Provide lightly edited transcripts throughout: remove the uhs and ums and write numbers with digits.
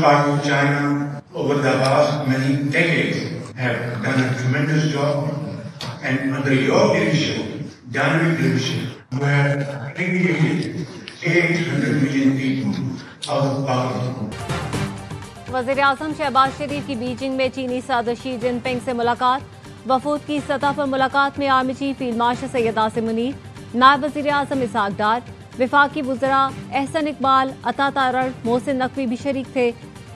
parts of China over the past many decades have done a tremendous job, and under your leadership, dynamic leadership, we have created 800 million people out of poverty. वज़ीर-ए-आज़म शहबाज शरीफ की Beijing में चीनी सदर Xi Jinping से मुलाकात। वफूद की सतह पर मुलाकात में army chief field marshal Syed Asim Munir, नायब वज़ीर-ए-आज़म इसहाक डार, विफाकी वुज़रा एहसन इकबाल, अता तारड़, मोहसिन नकवी भी शरीक थे।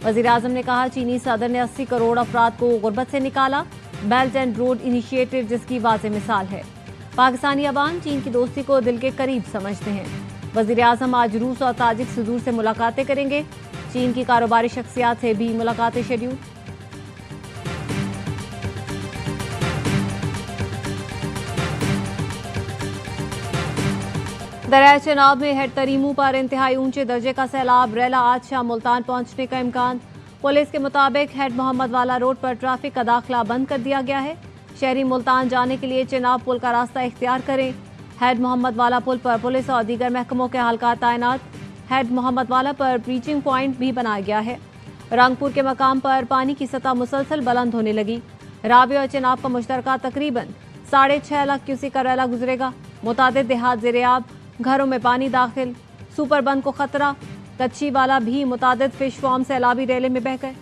वज़ीर-ए-आज़म ने कहा, चीनी सदर ने 80 करोड़ अफराद को गुर्बत से निकाला। बेल्ट एंड रोड इनिशिएटिव जिसकी वाज़ेह मिसाल है। पाकिस्तानी अवाम चीन की दोस्ती को दिल के करीब समझते हैं। वज़ीर-ए-आज़म आज रूस और ताजिक सदूर से मुलाकातें करेंगे। चीन की कारोबारी शख्सियात से भी मुलाकातें शेड्यूल। दरिया चनाब में हेड तरीमू पर इंतहाई ऊंचे दर्जे का सैलाब। रेला आज शाम मुल्तान पहुंचने का इम्कान। पुलिस के मुताबिक हेड मोहम्मद वाला रोड पर ट्रैफिक का दाखिला बंद कर दिया गया है। शहरी मुल्तान जाने के लिए चनाब पुल का रास्ता इख्तियार करें। हेड मोहम्मद वाला पुल पर पुलिस और दीगर महकमों के अहलकार तैनात। हेड मोहम्मद वाला पर ब्रीचिंग पॉइंट भी बनाया गया है। रंगपुर के मकाम पर पानी की सतह मुसलसल बुलंद होने लगी। रावी और चनाब का मुश्तरका तकरीबन 6.5 लाख क्यूसेक का रेला गुजरेगा। मुतादिद देहात ज़ेरे-आब, घरों में पानी दाखिल। सुपर बंद को खतरा। कच्ची वाला भी मुतादिद फिश फार्म सैलाबी रेले में बह गए।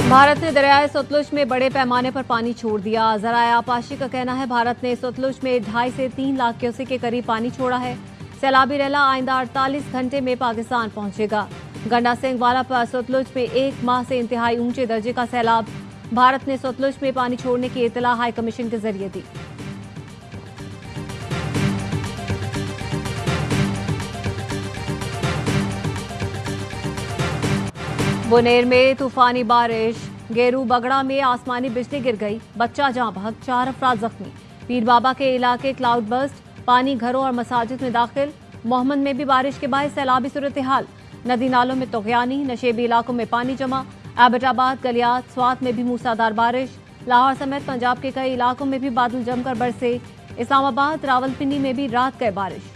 भारत ने दरियाए सतलुज में बड़े पैमाने पर पानी छोड़ दिया। ज़राए आपाशी का कहना है, भारत ने सतलुज में 2.5 से 3 लाख क्यूसेक के करीब पानी छोड़ा है। सैलाबी रेला आइंदा 48 घंटे में पाकिस्तान पहुंचेगा। गंडा सिंह वाला पर सतलुज में 1 माह से इंतहाई ऊंचे दर्जे का सैलाब। भारत ने सतलुज में पानी छोड़ने की इत्तला हाई कमीशन के जरिए दी। बुनेर में तूफानी बारिश। गेरू बगड़ा में आसमानी बिजली गिर गई, बच्चा जाँ बहक, 4 अफराद जख्मी। पीर बाबा के इलाके क्लाउड बर्स्ट, पानी घरों और मसाजिद में दाखिल। मोहम्मद में भी बारिश के बाद सैलाबी सूरत हाल। नदी नालों में तुग़यानी, नशेबी इलाकों में पानी जमा। एबटाबाद, गलियात, स्वात में भी मूसलाधार बारिश। लाहौर समेत पंजाब के कई इलाकों में भी बादल जमकर बरसे। इस्लामाबाद, रावलपिंडी में भी रात गए बारिश।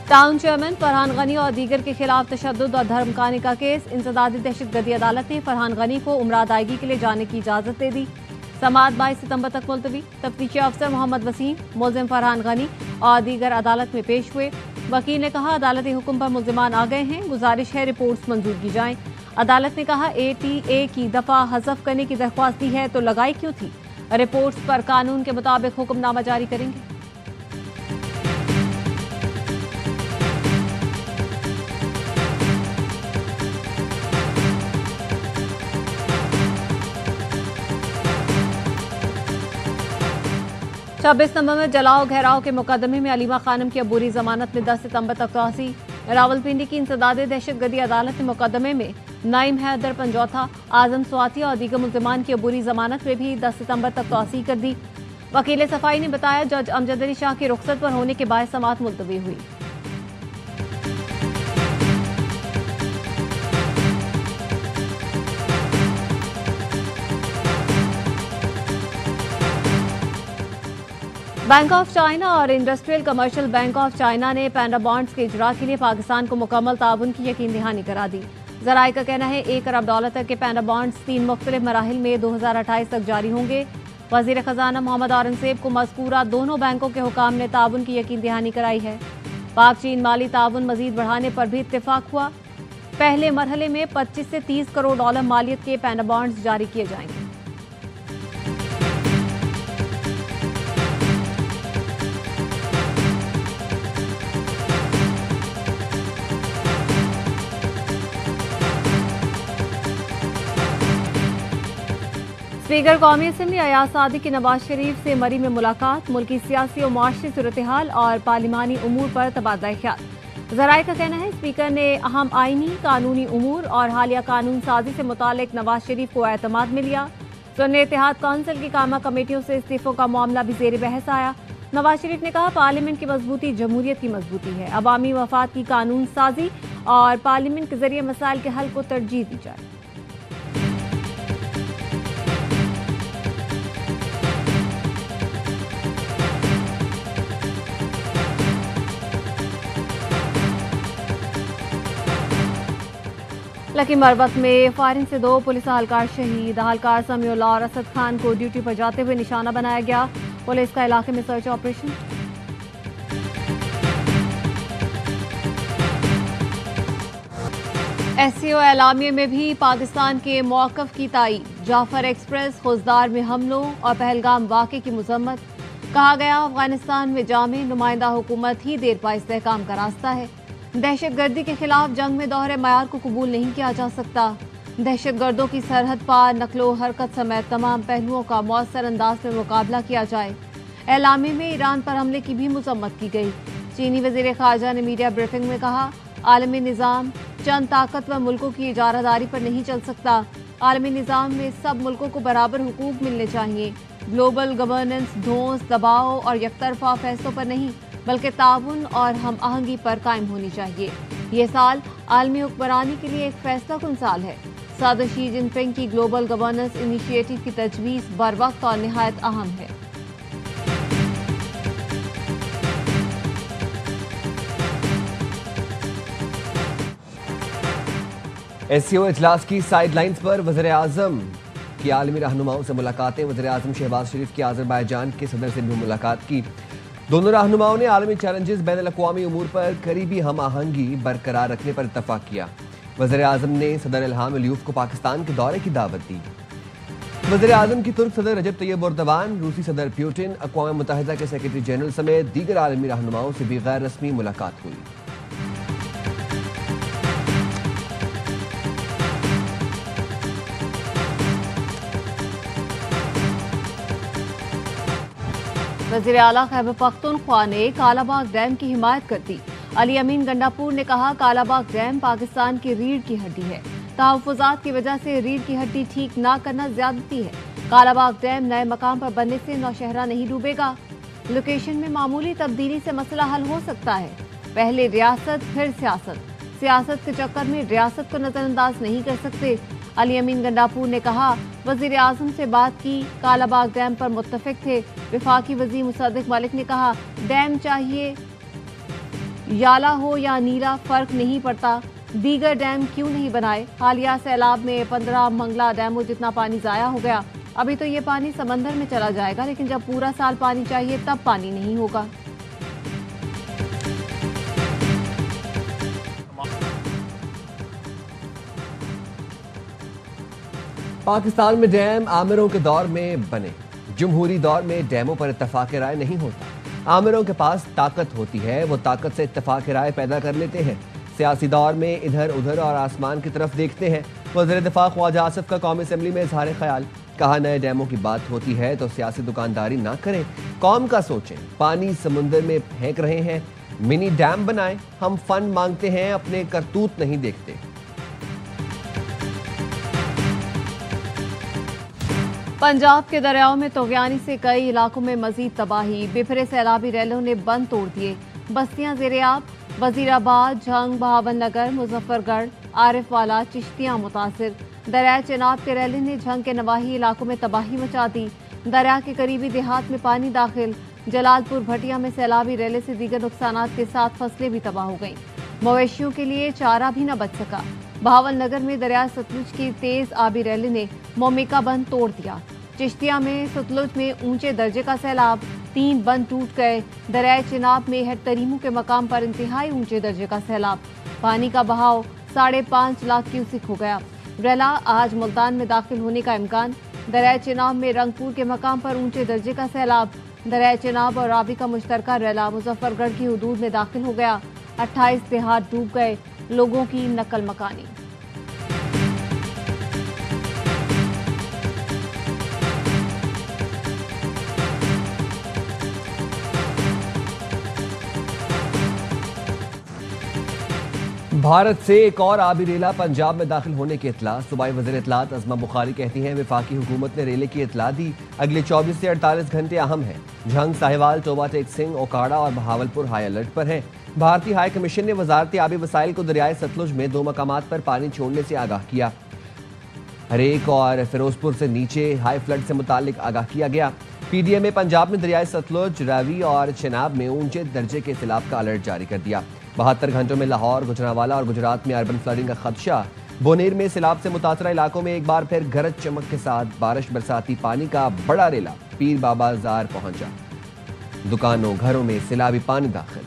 टाउन चेयरमैन फरहान गनी और दीगर के खिलाफ तशद्दुद और धर्मकानी का केस। इंसदादी दहशतगर्दी अदालत ने फरहान गनी को उम्र अदायगी के लिए जाने की इजाजत दे दी। समाअत 22 सितंबर तक मुलतवी। तफ्तीशी अफसर मोहम्मद वसीम, मुलजिम फरहान गनी और दीगर अदालत में पेश हुए। वकील ने कहा, अदालती हुक्म पर मुलजिमान आ गए हैं, गुजारिश है रिपोर्ट्स मंजूर की जाएं। अदालत ने कहा, ATA की दफा हज़फ करने की दरख्वास्त दी है तो लगाई क्यों थी। रिपोर्ट्स पर कानून के मुताबिक हुक्मनामा जारी करेंगे। छब्बीस नवंबर में जलाओ घेराव के मुकदमे में अलीमा खानम की अबूरी जमानत में 10 सितंबर तक तोसी। रावलपिंडी की इंसदादी दहशतगर्दी अदालत ने मुकदमे में नईम हैदर पंजौथा, आजम स्वाति और दीगर मुल्जिमान की अबूरी जमानत में भी 10 सितंबर तक तोसी कर दी। वकील सफाई ने बताया, जज अमजद अली शाह की रुखसत पर होने के बाद समाअत मुलतवी हुई। बैंक ऑफ चाइना और industrial commercial bank of China ने पैंडा बॉन्ड्स के इजरा के लिए पाकिस्तान को मुकम्मल ताउन की यकीन दहानी करा दी। ज़राए का कहना है, $1 अरब तक के पैंडा बॉन्ड्स 3 मुख्तलिफ मराहिल में 2028 तक जारी होंगे। वज़ीर ख़जाना मोहम्मद औरंगज़ेब को मज़कूरा दोनों बैंकों के हुकाम ने ताउन की यकीन दहानी कराई है। पाक चीन माली ताउन मजीद बढ़ाने पर भी इत्तेफाक हुआ। पहले मरहले में 25 से 30 करोड़ डॉलर मालियत के पैंडा बॉन्ड्स जारी किए जाएंगे। स्पीकर कौमी असम्बली अयाज सादी की नवाज शरीफ से मरी में मुलाकात। मुल्की सियासी और मुआशी सूरत हाल और पार्लिमानी उमूर पर तबादला ख्याल। ज़राए का कहना है, स्पीकर ने अहम आईनी कानूनी उमूर और हालिया कानून साजी से मुतालिक नवाज शरीफ को एतमाद में लिया। सुन्नी इत्तेहाद कौंसिल की कामा कमेटियों से इस्तीफों का मामला भी ज़ेर बहस आया। नवाज शरीफ ने कहा, पार्लियामेंट की मजबूती जमहूरियत की मजबूती है। अवामी मफाद की कानून साजी और पार्लियामेंट के जरिए मसाइल के हल को तरजीह दी जाए। लकी मरवत में फायरिंग से 2 पुलिस एहलकार शहीद। एहलकार समीउल्लाह और असद खान को ड्यूटी पर जाते हुए निशाना बनाया गया। पुलिस का इलाके में सर्च ऑपरेशन। SCO एलामिया में भी पाकिस्तान के मौक़िफ़ की तायीद। जाफर एक्सप्रेस खुजदार में हमलों और पहलगाम वाक़े की मज़म्मत। कहा गया, अफगानिस्तान में जामे नुमाइंदा हुकूमत ही देरपा इस्तेहकाम का रास्ता है। दहशतगर्दी के खिलाफ जंग में दोहरे मयार को कबूल नहीं किया जा सकता। दहशतगर्दों की सरहद पार नकलो हरकत समेत तमाम पहलुओं का मौसर अंदाज में मुकाबला किया जाए। एलामे में ईरान पर हमले की भी मजम्मत की गई। चीनी वज़ीर ख़ारजा ने मीडिया ब्रीफिंग में कहा, आलमी निज़ाम चंद ताकतवर मुल्कों की इजारादारी पर नहीं चल सकता। आलमी निज़ाम में सब मुल्कों को बराबर हुकूक मिलने चाहिए। ग्लोबल गवर्नेंस धौंस, दबाव और यकतरफा फैसलों पर नहीं बल्कि ताउन और हम आहंगी पर कायम होनी चाहिए। ये साल आलमी हुक्मरानी के लिए एक फैसला कुन साल है। सदर शी जिनपिंग की ग्लोबल गवर्नेंस इनिशिएटिव की तजवीज़ बर वक्त और निहायत अहम है। SCO इजलास की साइडलाइंस पर वज़ीर-ए-आज़म की आलमी रहनुमाओं से मुलाकातें। वज़ीर-ए-आज़म शहबाज शरीफ की आज़रबाईजान के सदर से भी मुलाकात की। दोनों रहनुमाओं ने आलमी चैलेंजेस, बैनुल-अक़वामी उमूर पर करीबी हम आहंगी बरकरार रखने पर इत्तफाक किया। वज़ीर-ए-आज़म ने सदर इल्हाम अलियूफ को पाकिस्तान के दौरे की दावत दी। वज़ीर-ए-आज़म की तुर्क सदर रजब तैयब एर्दोगान, रूसी सदर पुतिन, अक़वाम मुत्तहिदा के सेक्रेटरी जनरल समेत दीगर आलमी रहनुमाओं से भी गैर रस्मी मुलाकात हुई। वज़ीर आला खैबर पख्तूनख्वा ने कालाबाग डैम की हिमायत कर दी। अली अमीन गंडापुर ने कहा, कालाबाग डैम पाकिस्तान की रीढ़ की हड्डी है। तहफ़्फ़ुज़ात की वजह से रीढ़ की हड्डी ठीक ना करना ज्यादती है। कालाबाग डैम नए मकाम पर बनने से नौशहरा नहीं डूबेगा। लोकेशन में मामूली तब्दीली से मसला हल हो सकता है। पहले रियासत फिर सियासत। सियासत के चक्कर में रियासत को नजरअंदाज नहीं कर सकते। अली अमीन गंडापुर ने कहा, वज़ीर आज़म से बात की, कालाबाग डैम पर मुत्तफिक थे। वफाकी वज़ीर मुसद्दिक मलिक ने कहा, डैम चाहिए याला हो या नीला फर्क नहीं पड़ता, दीगर डैम क्यों नहीं बनाए। हालिया सैलाब में 15 मंगला डैमों जितना पानी ज़ाया हो गया। अभी तो ये पानी समंदर में चला जाएगा, लेकिन जब पूरा साल पानी चाहिए तब पानी नहीं होगा। पाकिस्तान में डैम आमिरों के दौर में बने। जमहूरी दौर में डैमों पर इत्तफाक राय नहीं होता। आमिरों के पास ताकत होती है, वो ताकत से इत्तफाक राय पैदा कर लेते हैं। सियासी दौर में इधर उधर और आसमान की तरफ देखते हैं। वज़ीर दिफा ख्वाजा आसिफ का कौमी असम्बली में इजहार ख्याल। कहा, नए डैमों की बात होती है तो सियासी दुकानदारी ना करें, कौम का सोचें। पानी समुंदर में फेंक रहे हैं, मिनी डैम बनाएं। हम फंड मांगते हैं, अपने करतूत नहीं देखते। पंजाब के दरियाओं में तोगयानी से कई इलाकों में मजीद तबाही। बिफरे सैलाबी रैलों ने बंद तोड़ दिए। बस्तियां ज़ेर-ए-आब। वजीराबाद, झंग, बहावलनगर, मुजफ्फरगढ़, आरिफवाला, चिश्तियां मुतासिर। दरिया चेनाब के रैले ने झंग के नवाही इलाकों में तबाही मचा दी। दरिया के करीबी देहात में पानी दाखिल। जलालपुर भटिया में सैलाबी रैले से दीगर नुकसानात के साथ फसलें भी तबाह हो गईं। मवेशियों के लिए चारा भी न बच सका। बहावलनगर में दरिया सतलुज की तेज आबी रैली ने मोमिका बंद तोड़ दिया। चिश्तिया में सतलुज में ऊंचे दर्जे का सैलाब, 3 बंद टूट गए। दरिया चिनाब में हेड तरीमू के मकाम पर इंतहाई ऊंचे दर्जे का सैलाब। पानी का बहाव 5.5 लाख क्यूसिक हो गया। रैला आज मुल्तान में दाखिल होने का इम्कान। दरिया चिनाब में रंगपुर के मकाम पर ऊंचे दर्जे का सैलाब। दरिया चिनाब और रावी का मुश्तरका रैला मुजफ्फरगढ़ की हदूद में दाखिल हो गया। 28 देहात डूब गए, लोगों की नकल मकानी। भारत से एक और आबी रेला पंजाब में दाखिल होने की इतला। सूबाई वज़ीर इत्तलात अज़मा बुखारी कहती हैं वफाकी हुकूमत ने रेले की इतला दी। अगले 24 से 48 घंटे अहम है। झंग, साहिवाल, टोबा टेक सिंह, ओकाड़ा और बहावलपुर हाई अलर्ट पर है। भारतीय हाई कमीशन ने वजारती आबी वसाइल को दरियाए सतलुज में 2 मकामात पर पानी छोड़ने से आगाह किया। हरेक और फिरोजपुर से नीचे हाई फ्लड से मुतालिक आगाह किया गया। पीडीएम में पंजाब में दरियाए सतलुज, रावी और चेनाब में ऊंचे दर्जे के सैलाब का अलर्ट जारी कर दिया। 72 घंटों में लाहौर, गुजरांवाला और गुजरात में अर्बन फ्लडिंग का खदशा। बोनेर में सैलाब से मुतासरा इलाकों में एक बार फिर गरज चमक के साथ बारिश, बरसाती पानी का बड़ा रेला पीर बाबाजार पहुंचा। दुकानों, घरों में सैलाबी पानी दाखिल।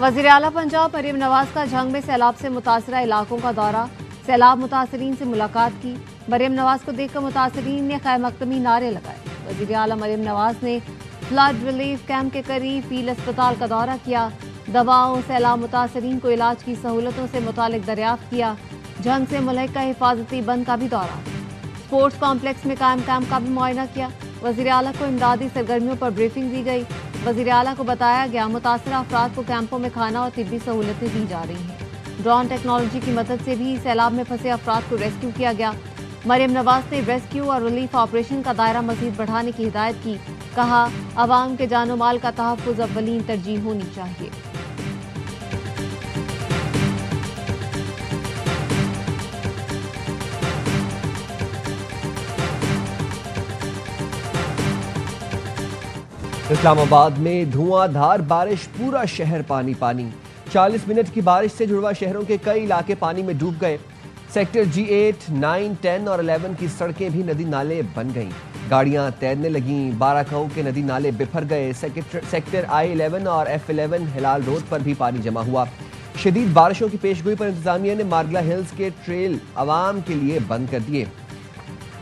वज़ीर आला पंजाब मरीम नवाज का झंग में सैलाब से मुतासरा इलाकों का दौरा। सैलाब मुतासरीन से मुलाकात की। मरीम नवाज को देखकर मुतासरीन ने खैर मकदमी नारे लगाए। वज़ीर आला मरीम नवाज ने फ्लड रिलीफ कैंप के करीब फील्ड अस्पताल का दौरा किया। दवाओं, सैलाब मुतासरीन को इलाज की सहूलतों से मुतालिक दरियाफ्त किया। झंग से मुल्क का हिफाजती बंद का भी दौरा। स्पोर्ट्स कॉम्प्लेक्स में कायम कैंप का भी मुआयना किया। वज़ीर आला को इमदादी सरगर्मियों पर ब्रीफिंग दी गई। वज़ीर आला को बताया गया मुतासरा अफराद को कैंपों में खाना और तिब्बी सहूलतें दी जा रही हैं। ड्रोन टेक्नोलॉजी की मदद से भी सैलाब में फंसे अफराद को रेस्क्यू किया गया। मरीम नवाज ने रेस्क्यू और रिलीफ ऑपरेशन का दायरा मजीद बढ़ाने की हिदायत की। कहा, अवाम के जानो माल का तहफ़्फ़ुज़ अव्वलीन तरजीह होनी चाहिए। इस्लामाबाद में धुआंधार बारिश, पूरा शहर पानी पानी। 40 मिनट की बारिश से जुड़वा शहरों के कई इलाके पानी में डूब गए। सेक्टर G8, 9, 10 और 11 की सड़कें भी नदी नाले बन गईं। गाड़ियां तैरने लगीं। बाराखाऊ के नदी नाले बिफर गए। सेक्टर I11 और F11 हिलाल रोड पर भी पानी जमा हुआ। शदीद बारिशों की पेशगोई पर इंतजामिया ने मारगला हिल्स के ट्रेल आवाम के लिए बंद कर दिए।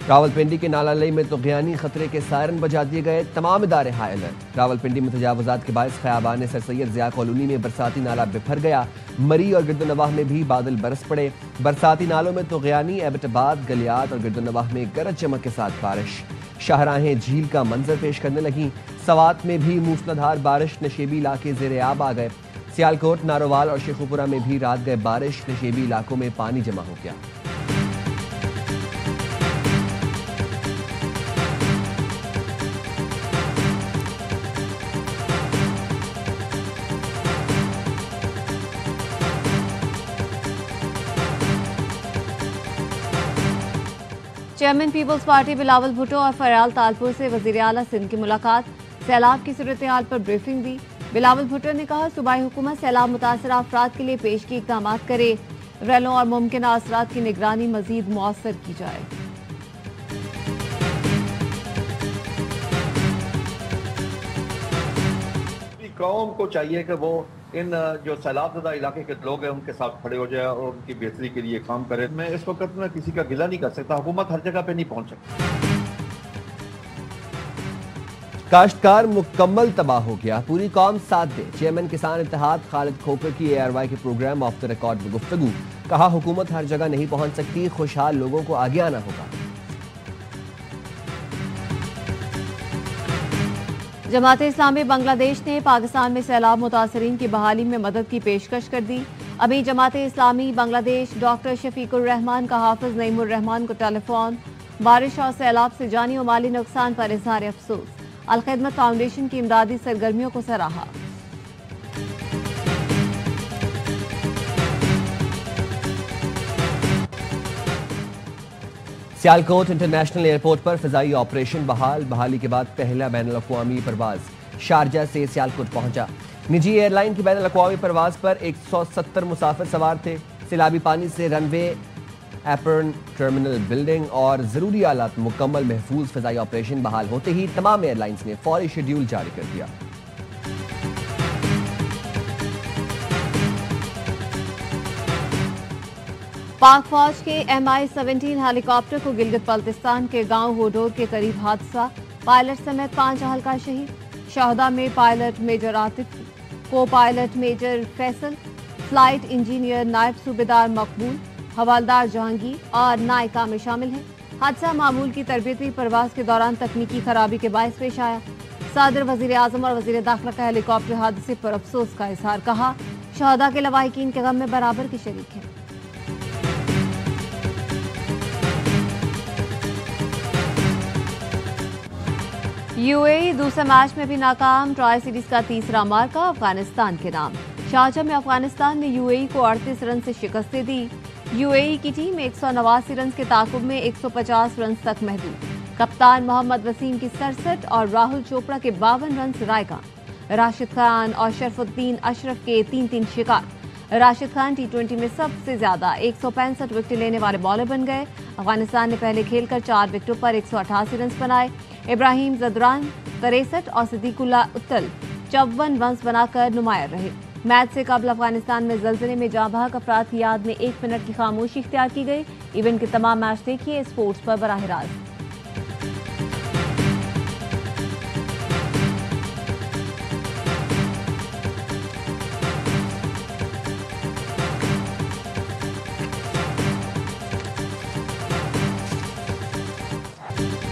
रावलपिंडी के नालालई में तुग़यानी खतरे के सायरन बजा दिए गए। तमाम इदारे हाई अलर्ट। रावलपिंडी में तजावुज़ात के बायस ख़याबान सर सैयद ज़िया कॉलोनी में बरसाती नाला बिफर गया। मरी और गिरदनवाह में भी बादल बरस पड़े। बरसाती नालों में तुग़यानी, एबटाबाद, गलियात और गिरदनवाह में गरज चमक के साथ बारिश। शाहराहें झील का मंजर पेश करने लगीं। सवात में भी मूसलाधार बारिश। नशेबी इलाके ज़ेरे आब आ गए। सियालकोट, नारोवाल और शेखुपुरा में भी रात गए बारिश। नशेबी इलाकों में पानी जमा हो गया। Chairman Peoples Party Bilawal Bhutto और फरयाल तालपुर से वज़ीर आला सिंध की मुलाकात। सैलाब की सूरत हाल पर ब्रीफिंग दी। बिलावल भुट्टो ने कहा, सूबाई हुकूमत सैलाब मुतासरा अफराद के लिए पेशगी इक़दाम करे। रैलों और मुमकिन असरात की निगरानी मजीद मौसर की जाए। कौम को चाहिए कि वो इन जो सैलाब ज़दा इलाके के लोग हैं उनके साथ खड़े हो जाए और उनकी बेहतरी के लिए काम करे। मैं इस वक्त में किसी का गिला नहीं कर सकता। हुकूमत हर जगह पे नहीं पहुंच सकती। काश्तकार मुकम्मल तबाह हो गया, पूरी कौम साथ दे। चेयरमैन किसान इत्तेहाद खालिद खोकर की ARY के प्रोग्राम ऑफ द रिकॉर्ड में गुफ्तगू। कहा, हुकूमत हर जगह नहीं पहुंच सकती, खुशहाल लोगों को आगे आना होगा। जमात इस्लामी बांग्लादेश ने पाकिस्तान में सैलाब मुतासरीन की बहाली में मदद की पेशकश कर दी। अभी जमात इस्लामी बांग्लादेश डॉक्टर शफीकुर रहमान का हाफिज नईमुर रहमान को टेलीफोन। बारिश और सैलाब से जानी और माली नुकसान पर इजहार अफसोस। अल-खिदमत फाउंडेशन की इमदादी सरगर्मियों को सराहा। सियालकोट इंटरनेशनल एयरपोर्ट पर फिजाई ऑपरेशन बहाल। बहाली के बाद पहला बैनुल-अक़वामी परवाज शारजा से सियालकोट पहुंचा। निजी एयरलाइन की बैनुल-अक़वामी परवाज पर 170 मुसाफिर सवार थे। सैलाबी पानी से रनवे, एप्रन, टर्मिनल बिल्डिंग और जरूरी आलात मुकम्मल। महफूज फिजाई ऑपरेशन बहाल होते ही तमाम एयरलाइंस ने फौरी शेड्यूल जारी कर दिया। पाक फौज के MI-17 हेलीकॉप्टर को गिलगित बल्तिस्तान के गांव होडोर के करीब हादसा। पायलट समेत 5 अहलकार शहीद। शहदा में पायलट मेजर आतिफ, को pilot major Faisal, flight engineer नायब सूबेदार मकबूल, हवालदार जहांगीर और नायका में शामिल हैं। हादसा मामूल की तरबियती परवाज के दौरान तकनीकी खराबी के बायस पेश आया। सदर, वजीर आजम और वजीर दाखिला का हेलीकॉप्टर हादसे पर अफसोस का इजहार। कहा, शहदा के लवाहिकीन के गम में बराबर के शरीक हैं। यूएई दूसरे मैच में भी नाकाम, ट्राई सीरीज का तीसरा मार्का अफगानिस्तान के नाम। शारजाह में अफगानिस्तान ने यूएई को 38 रन से शिकस्त दी। यूएई की टीम 189 रन के ताकुब में 150 रन तक महदूद। कप्तान मोहम्मद वसीम की 67 और राहुल चोपड़ा के 52 रन रायगान। राशिद खान और शरफुद्दीन अशरफ के 3-3 शिकार। राशिद खान टी20 में सबसे ज्यादा 165 विकेट लेने वाले बॉलर बन गए। अफगानिस्तान ने पहले खेलकर 4 विकेटों पर 188 रन बनाए। इब्राहिम जदरान 63 और सिद्दीकुल्लाह उत्तल 54 रन बनाकर नुमायर रहे। मैच से कबल अफगानिस्तान में जल्जले में जाँ बहक अफराद की याद में 1 मिनट की खामोशी इख्तियार की गई। इवेंट के तमाम मैच देखिए स्पोर्ट्स पर बराह रास्त।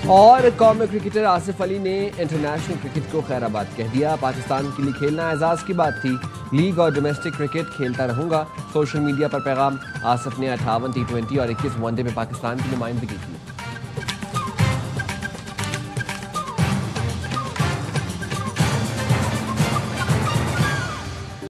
और कौमी क्रिकेटर आसिफ अली ने इंटरनेशनल क्रिकेट को खैराबाद कह दिया। पाकिस्तान के लिए खेलना एजाज की बात थी। लीग और डोमेस्टिक क्रिकेट खेलता रहूंगा। सोशल मीडिया पर पैगाम। आसिफ ने 58 टी20 और 21 वनडे में पाकिस्तान की नुमाइंदगी की।